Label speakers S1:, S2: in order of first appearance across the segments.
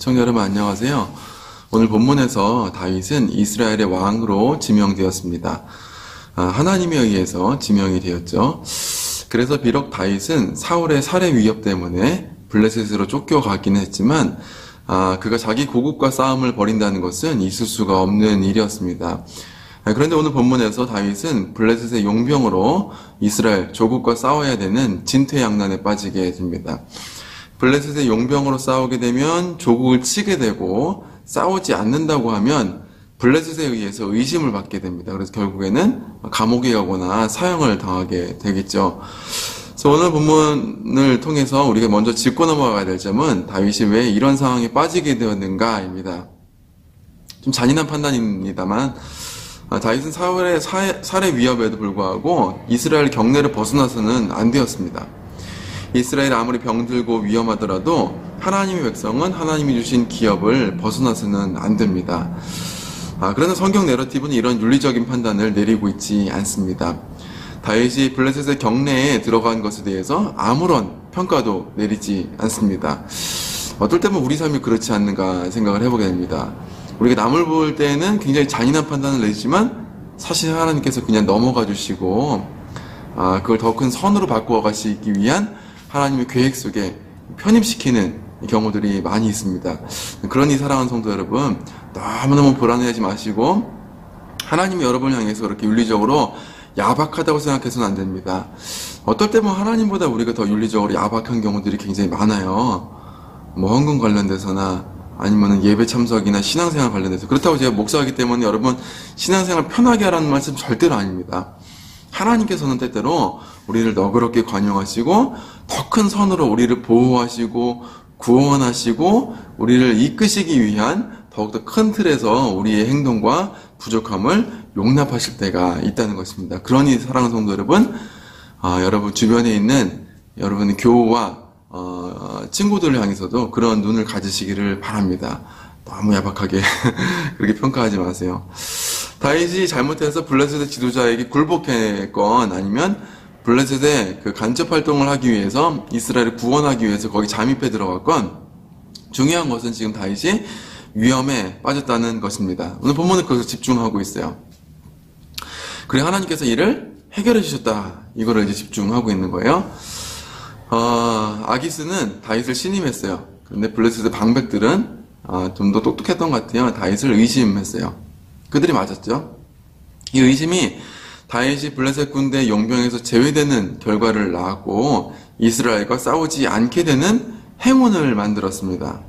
S1: 시청자 여러분 안녕하세요. 오늘 본문에서 다윗은 이스라엘의 왕으로 지명되었습니다. 하나님에 의해서 지명이 되었죠. 그래서 비록 다윗은 사울의 살해 위협 때문에 블레셋으로 쫓겨가긴 했지만 그가 자기 고국과 싸움을 벌인다는 것은 있을 수가 없는 일이었습니다. 그런데 오늘 본문에서 다윗은 블레셋의 용병으로 이스라엘 조국과 싸워야 되는 진퇴양난에 빠지게 됩니다. 블레셋의 용병으로 싸우게 되면 조국을 치게 되고 싸우지 않는다고 하면 블레셋에 의해서 의심을 받게 됩니다. 그래서 결국에는 감옥에 가거나 사형을 당하게 되겠죠. 그래서 오늘 본문을 통해서 우리가 먼저 짚고 넘어가야 될 점은 다윗이 왜 이런 상황에 빠지게 되었는가입니다. 좀 잔인한 판단입니다만 다윗은 사울의 살해 위협에도 불구하고 이스라엘 경내를 벗어나서는 안 되었습니다. 이스라엘 아무리 병들고 위험하더라도 하나님의 백성은 하나님이 주신 기업을 벗어나서는 안 됩니다. 그러나 성경 내러티브는 이런 윤리적인 판단을 내리고 있지 않습니다. 다윗이 블레셋의 경내에 들어간 것에 대해서 아무런 평가도 내리지 않습니다. 어떨 때면 우리 삶이 그렇지 않는가 생각을 해보게 됩니다. 우리가 남을 볼 때는 굉장히 잔인한 판단을 내지만 사실 하나님께서 그냥 넘어가 주시고 그걸 더 큰 선으로 바꾸어 가시기 위한 하나님의 계획 속에 편입시키는 경우들이 많이 있습니다. 그러니 사랑하는 성도 여러분, 너무너무 불안해하지 마시고 하나님이 여러분을 향해서 그렇게 윤리적으로 야박하다고 생각해서는 안 됩니다. 어떨 때면 하나님보다 우리가 더 윤리적으로 야박한 경우들이 굉장히 많아요. 헌금 관련돼서나 아니면 예배 참석이나 신앙생활 관련돼서. 그렇다고 제가 목사하기 때문에 여러분 신앙생활 편하게 하라는 말씀 절대로 아닙니다. 하나님께서는 때때로 우리를 너그럽게 관용하시고 더 큰 선으로 우리를 보호하시고 구원하시고 우리를 이끄시기 위한 더욱더 큰 틀에서 우리의 행동과 부족함을 용납하실 때가 있다는 것입니다. 그러니 사랑하는 성도 여러분, 여러분 주변에 있는 여러분의 교우와 친구들을 향해서도 그런 눈을 가지시기를 바랍니다. 너무 야박하게 그렇게 평가하지 마세요. 다윗이 잘못해서 블레셋의 지도자에게 굴복했건 아니면 블레셋의 그 간첩 활동을 하기 위해서 이스라엘을 구원하기 위해서 거기 잠입해 들어갔건 중요한 것은 지금 다윗이 위험에 빠졌다는 것입니다. 오늘 본문은 그것을 집중하고 있어요. 그래 하나님께서 이를 해결해 주셨다. 이거를 이제 집중하고 있는 거예요. 아기스는 다윗을 신임했어요. 그런데 블레셋의 방백들은 좀 더 똑똑했던 것 같아요. 다윗을 의심했어요. 그들이 맞았죠. 이 의심이 다윗이 블레셋 군대 용병에서 제외되는 결과를 낳았고 이스라엘과 싸우지 않게 되는 행운을 만들었습니다.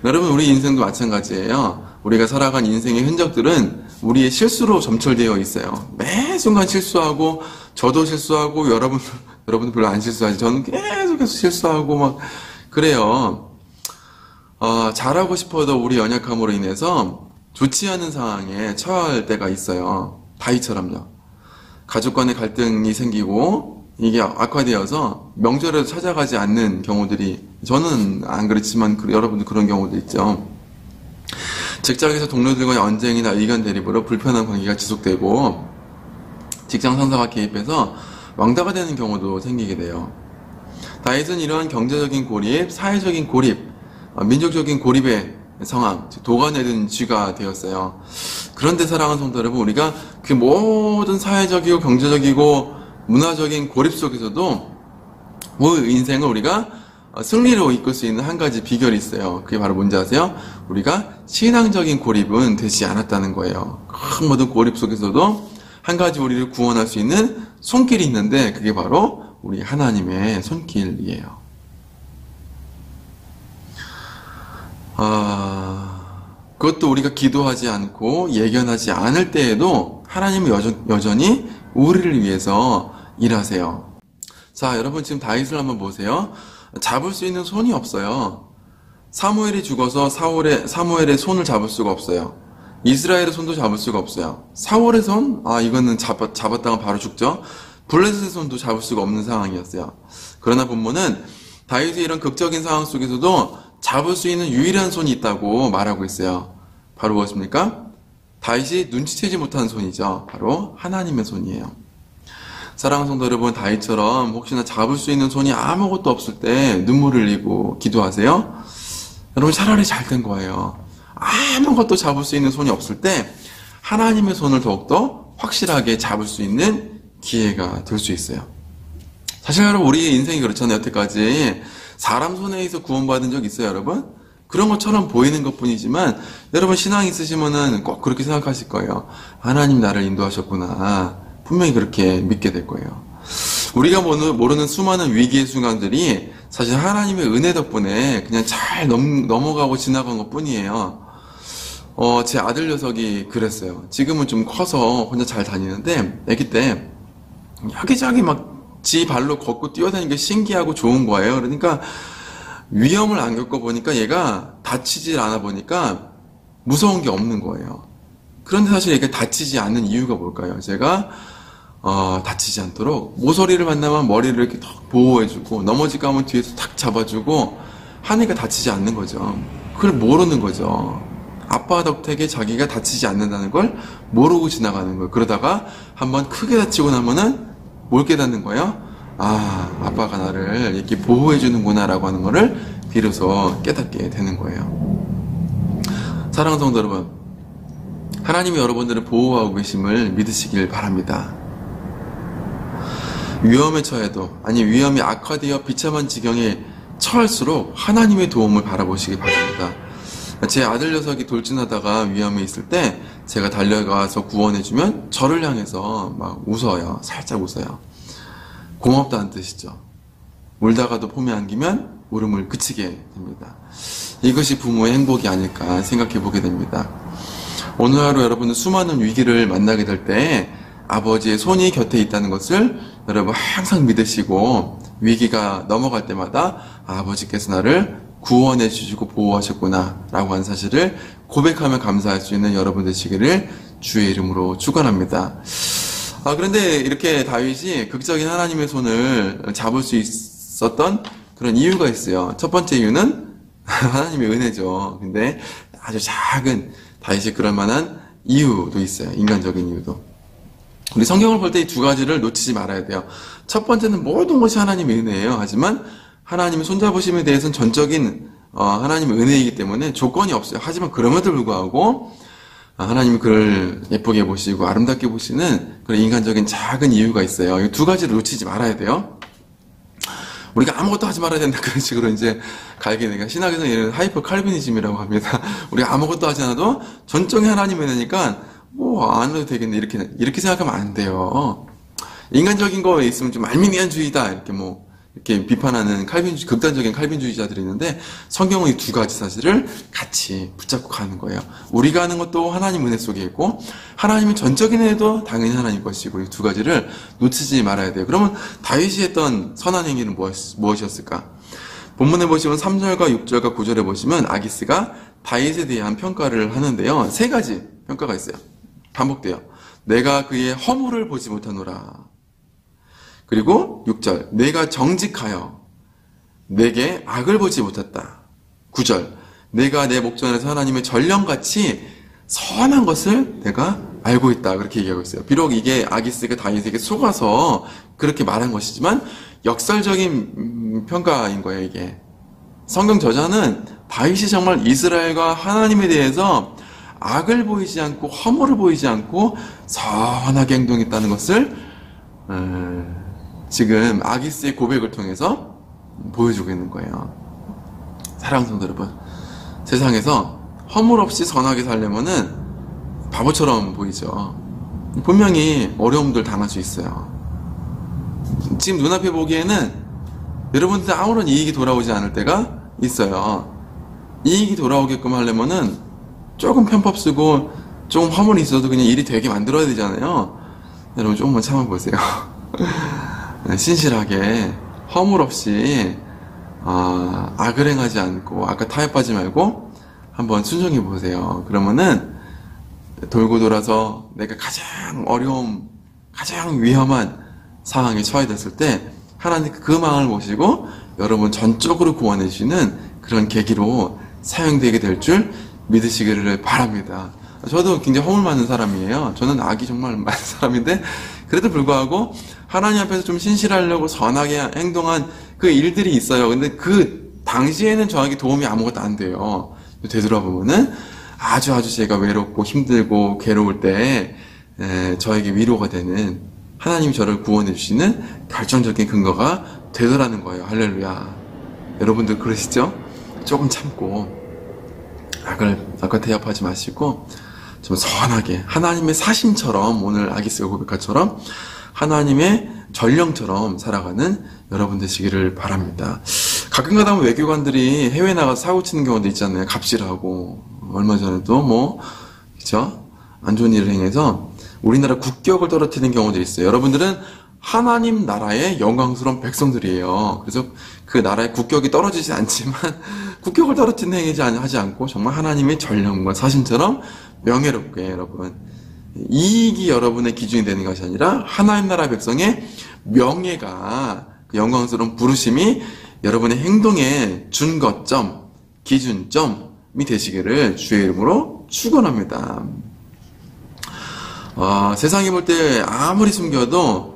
S1: 여러분 우리 인생도 마찬가지예요. 우리가 살아간 인생의 흔적들은 우리의 실수로 점철되어 있어요. 매 순간 실수하고 저도 실수하고 여러분도 별로 안 실수하지. 저는 계속해서 실수하고 막 그래요. 잘하고 싶어도 우리 연약함으로 인해서 좋지 않은 상황에 처할 때가 있어요. 다윗처럼요. 가족 간의 갈등이 생기고 이게 악화되어서 명절에도 찾아가지 않는 경우들이 저는 안 그렇지만 여러분도 그런 경우도 있죠. 직장에서 동료들과의 언쟁이나 의견 대립으로 불편한 관계가 지속되고 직장 상사가 개입해서 왕따가 되는 경우도 생기게 돼요. 다윗은 이러한 경제적인 고립, 사회적인 고립, 민족적인 고립의 상황, 도가내든 쥐가 되었어요. 그런데 사랑하는 성도 여러분, 우리가 그 모든 사회적이고 경제적이고 문화적인 고립 속에서도 우리 인생을 우리가 승리로 이끌 수 있는 한 가지 비결이 있어요. 그게 바로 뭔지 아세요? 우리가 신앙적인 고립은 되지 않았다는 거예요. 큰 모든 고립 속에서도 한 가지 우리를 구원할 수 있는 손길이 있는데 그게 바로 우리 하나님의 손길이에요. 그것도 우리가 기도하지 않고 예견하지 않을 때에도 하나님은 여전히 우리를 위해서 일하세요. 자, 여러분 지금 다윗을 한번 보세요. 잡을 수 있는 손이 없어요. 사무엘이 죽어서 사무엘의 손을 잡을 수가 없어요. 이스라엘의 손도 잡을 수가 없어요. 사울의 손? 이거는 잡았다가 바로 죽죠. 블레셋의 손도 잡을 수가 없는 상황이었어요. 그러나 본문은 다윗이 이런 극적인 상황 속에서도 잡을 수 있는 유일한 손이 있다고 말하고 있어요. 바로 무엇입니까? 다윗이 눈치채지 못한 손이죠. 바로 하나님의 손이에요. 사랑하는 성도 여러분, 다윗처럼 혹시나 잡을 수 있는 손이 아무것도 없을 때 눈물을 흘리고 기도하세요. 여러분 차라리 잘 된 거예요. 아무것도 잡을 수 있는 손이 없을 때 하나님의 손을 더욱더 확실하게 잡을 수 있는 기회가 될 수 있어요. 사실 여러분 우리 인생이 그렇잖아요. 여태까지 사람 손에 의해서 구원받은 적 있어요, 여러분? 그런 것처럼 보이는 것뿐이지만 여러분 신앙 있으시면은 꼭 그렇게 생각하실 거예요. 하나님 나를 인도하셨구나. 분명히 그렇게 믿게 될 거예요. 우리가 모르는 수많은 위기의 순간들이 사실 하나님의 은혜 덕분에 그냥 잘 넘어가고 지나간 것 뿐이에요. 제 아들 녀석이 그랬어요. 지금은 좀 커서 혼자 잘 다니는데 아기 때 여기저기 막 지 발로 걷고 뛰어다니는 게 신기하고 좋은 거예요. 그러니까 위험을 안 겪어보니까 얘가 다치질 않아 보니까 무서운 게 없는 거예요. 그런데 사실 얘가 다치지 않는 이유가 뭘까요? 제가 다치지 않도록 모서리를 만나면 머리를 이렇게 턱 보호해주고 넘어질까 하면 뒤에서 탁 잡아주고 하니까 다치지 않는 거죠. 그걸 모르는 거죠. 아빠 덕택에 자기가 다치지 않는다는 걸 모르고 지나가는 거예요. 그러다가 한번 크게 다치고 나면은 뭘 깨닫는 거예요? 아, 아빠가 나를 이렇게 보호해주는구나 라고 하는 거를 비로소 깨닫게 되는 거예요. 사랑하는 성도 여러분, 하나님이 여러분들을 보호하고 계심을 믿으시길 바랍니다. 위험에 처해도, 아니 위험이 악화되어 비참한 지경에 처할수록 하나님의 도움을 바라보시기 바랍니다. 제 아들 녀석이 돌진하다가 위험에 있을 때 제가 달려가서 구원해주면 저를 향해서 막 웃어요. 살짝 웃어요. 고맙다는 뜻이죠. 울다가도 폼에 안기면 울음을 그치게 됩니다. 이것이 부모의 행복이 아닐까 생각해 보게 됩니다. 오늘 하루 여러분은 수많은 위기를 만나게 될 때 아버지의 손이 곁에 있다는 것을 여러분 항상 믿으시고 위기가 넘어갈 때마다 아버지께서 나를 구원해 주시고 보호하셨구나 라고 하는 사실을 고백하며 감사할 수 있는 여러분 되시기를 주의 이름으로 축원합니다. 그런데 이렇게 다윗이 극적인 하나님의 손을 잡을 수 있었던 그런 이유가 있어요. 첫 번째 이유는 하나님의 은혜죠. 근데 아주 작은 다윗이 그럴 만한 이유도 있어요. 인간적인 이유도. 우리 성경을 볼 때 이 두 가지를 놓치지 말아야 돼요. 첫 번째는 모든 것이 하나님의 은혜예요. 하지만 하나님의 손잡으심에 대해서는 전적인 하나님의 은혜이기 때문에 조건이 없어요. 하지만 그럼에도 불구하고 하나님이 그를 예쁘게 보시고 아름답게 보시는 그런 인간적인 작은 이유가 있어요. 이 두 가지를 놓치지 말아야 돼요. 우리가 아무것도 하지 말아야 된다 그런 식으로 이제 갈기니까 신학에서는 이런 하이퍼 칼비니즘이라고 합니다. 우리가 아무것도 하지 않아도 전적인 하나님의 은혜니까 뭐 안 해도 되겠네 이렇게 생각하면 안 돼요. 인간적인 거에 있으면 좀 알미니안주의다 이렇게 비판하는 극단적인 칼빈주의자들이 있는데 성경은 이 두 가지 사실을 같이 붙잡고 가는 거예요. 우리가 하는 것도 하나님 은혜 속에 있고 하나님의 전적인 은혜도 당연히 하나님 것이고 이 두 가지를 놓치지 말아야 돼요. 그러면 다윗이 했던 선한 행위는 무엇이었을까? 본문에 보시면 3절과 6절과 9절에 보시면 아기스가 다윗에 대한 평가를 하는데요. 세 가지 평가가 있어요. 반복돼요. 내가 그의 허물을 보지 못하노라. 그리고 6절 내가 정직하여 내게 악을 보지 못했다. 9절 내가 내 목전에서 하나님의 전령같이 선한 것을 내가 알고 있다. 그렇게 얘기하고 있어요. 비록 이게 아기스가 다윗에게 속아서 그렇게 말한 것이지만 역설적인 평가인 거예요. 이게 성경 저자는 다윗이 정말 이스라엘과 하나님에 대해서 악을 보이지 않고 허물을 보이지 않고 선하게 행동했다는 것을 지금 아기스의 고백을 통해서 보여주고 있는 거예요. 사랑하는 성도 여러분, 세상에서 허물 없이 선하게 살려면은 바보처럼 보이죠. 분명히 어려움들 당할 수 있어요. 지금 눈앞에 보기에는 여러분들 아무런 이익이 돌아오지 않을 때가 있어요. 이익이 돌아오게끔 하려면은 조금 편법 쓰고 조금 허물이 있어도 그냥 일이 되게 만들어야 되잖아요. 여러분 조금만 참아보세요. 신실하게 허물 없이 악을 행하지 않고 아까 타협 하지 말고 한번 순종해 보세요. 그러면은 돌고 돌아서 내가 가장 어려움, 가장 위험한 상황에 처해 됐을 때 하나님 그 마음을 모시고 여러분 전적으로 구원해 주시는 그런 계기로 사용되게 될 줄 믿으시기를 바랍니다. 저도 굉장히 허물 많은 사람이에요. 저는 악이 정말 많은 사람인데 그래도 불구하고 하나님 앞에서 좀 신실하려고 선하게 행동한 그 일들이 있어요. 근데 그 당시에는 저에게 도움이 아무것도 안 돼요. 되돌아보면은 아주 제가 외롭고 힘들고 괴로울 때 저에게 위로가 되는, 하나님이 저를 구원해 주시는 결정적인 근거가 되더라는 거예요. 할렐루야. 여러분들 그러시죠? 조금 참고 악을 대합하지 마시고 좀 선하게 하나님의 사심처럼, 오늘 아기스가 고백한처럼 하나님의 전령처럼 살아가는 여러분 되시기를 바랍니다. 가끔가다 외교관들이 해외 나가서 사고 치는 경우도 있잖아요. 갑질하고. 얼마 전에도 그죠? 안 좋은 일을 행해서 우리나라 국격을 떨어뜨리는 경우도 있어요. 여러분들은 하나님 나라의 영광스러운 백성들이에요. 그래서 그 나라의 국격이 떨어지지 않지만 국격을 떨어뜨리는 행위지 하지 않고 정말 하나님의 전령과 사심처럼 명예롭게, 여러분, 이익이 여러분의 기준이 되는 것이 아니라 하나님 나라 백성의 명예가, 그 영광스러운 부르심이 여러분의 행동의 준거점, 기준점이 되시기를 주의 이름으로 축원합니다. 세상이 볼 때 아무리 숨겨도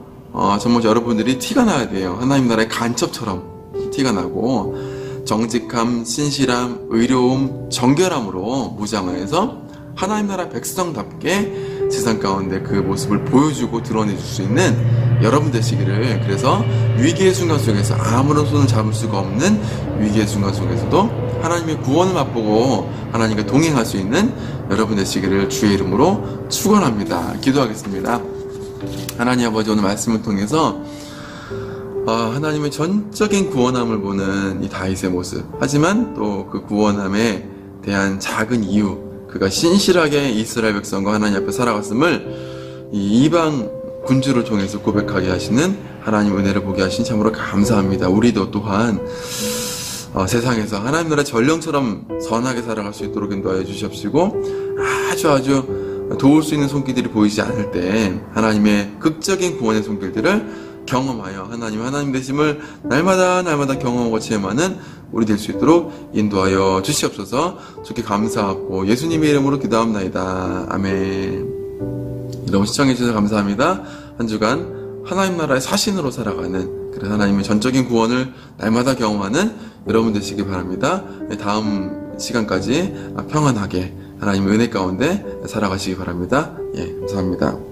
S1: 정말 여러분들이 티가 나야 돼요. 하나님 나라의 간첩처럼 티가 나고, 정직함, 신실함, 의로움, 정결함으로 무장하여서 하나님 나라 백성답게 세상 가운데 그 모습을 보여주고 드러내줄 수 있는 여러분 되시기를, 그래서 위기의 순간 속에서 아무런 손을 잡을 수가 없는 위기의 순간 속에서도 하나님의 구원을 맛보고 하나님과 동행할 수 있는 여러분 되시기를 주의 이름으로 축원합니다. 기도하겠습니다. 하나님 아버지, 오늘 말씀을 통해서 하나님의 전적인 구원함을 보는 이 다윗의 모습, 하지만 또 그 구원함에 대한 작은 이유, 그가 신실하게 이스라엘 백성과 하나님 앞에 살아갔음을 이 이방 군주를 통해서 고백하게 하시는 하나님 은혜를 보게 하신 참으로 감사합니다. 우리도 또한 세상에서 하나님 나라 전령처럼 선하게 살아갈 수 있도록 인도하여 주시옵시고, 아주 도울 수 있는 손길들이 보이지 않을 때 하나님의 극적인 구원의 손길들을 경험하여 하나님 되심을 날마다 경험하고 체험하는 우리 될 수 있도록 인도하여 주시옵소서. 주께 감사하고 예수님의 이름으로 기도합나이다. 아멘. 여러분 시청해 주셔서 감사합니다. 한 주간 하나님 나라의 사신으로 살아가는, 그래서 하나님의 전적인 구원을 날마다 경험하는 여러분 되시기 바랍니다. 다음 시간까지 평안하게 하나님의 은혜 가운데 살아가시기 바랍니다. 예, 감사합니다.